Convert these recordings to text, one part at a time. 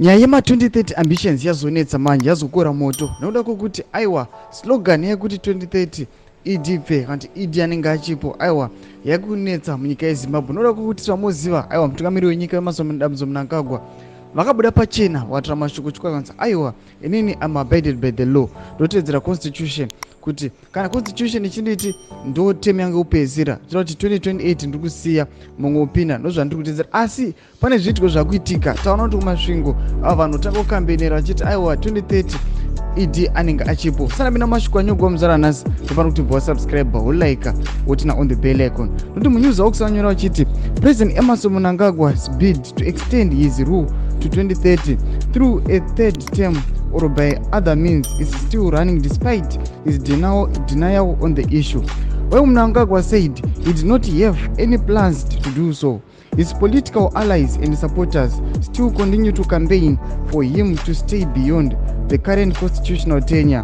Nyaya yema 2030 ambitions yazonetsa manje yazokora moto nokuda kokuti aiwa slogan yekuti 2030 idp kanti idi anenge achipo aiwa yakunetsa munyika yeZimbabwe nokuda kokuti tinoziva aiwa mutungamiri wenyika yeMasomo Mnangagwa vakabuda pachena watira mashoko chikwakanzi aiwa inini am abided by the law ndotedzera constitution kuti kana constitution ichinditi ndo temu yangu upezira zvira kuti 2028 ndiri kusiya mumwe upinda ndozvandiri kutedzera asi pane zviitiko zvakuitika taona kuti kumasvingo ava vanhu tanga kukambenera vachiti aiwa 2030 idi anenge achipo sana mina mashoko anyogwa muzara nhasi topana kuti bva wasubscriber wolaika wotina on the bell icon noti munews wakusanyora vachiti President Emmerson Mnangagwa's bid to extend his rule to 2030 through a third term or by other means is still running despite his denial on the issue. While Mnangagwa said he did not have any plans to do so, his political allies and supporters still continue to campaign for him to stay beyond the current constitutional tenure,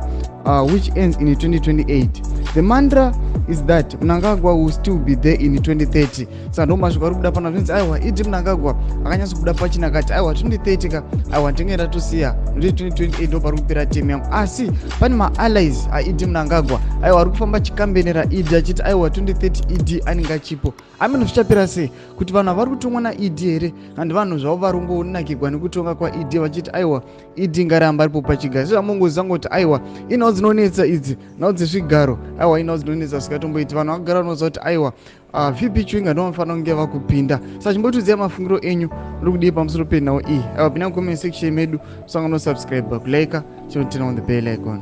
which ends in 2028. The mantra is that Mnangagwa will still be there in 2030. Sando mashoko ari kuda pana zvinzi aiwa idi Mnangagwa akanyasa kuda pachina kati aiwa 2030 ka aiwa ndingenda tosiya ndi 2028 ndo pari kupera temu yangu asi pane ma-allies aidi Mnangagwa aiwa ari kufamba chikambenera idi achiti aiwa 2030 idi anenge achipo amene zvichapera sei kuti vanhu vari kutongwa naidi here handi vanhu zvavo vari kungonakirwa nekutonga kwaidi vachiti aiwa idi ngaramba aripo pachigaro zvamongozanga kuti aiwa inawo dzinonetsa idzi nawo dzezvigaro aiwa inawo dzinonetsa zvingatomboiti vanhu vakagara vanoziva kuti aiwa vp chwinga ndonofanira kunge vakupinda saka chimbotiziva mafungiro enyu uri kudii pamusoro penhau iyi aiwa pinda mucomment section medu usanga nosubscribe kulaika chinotina on the bell icon.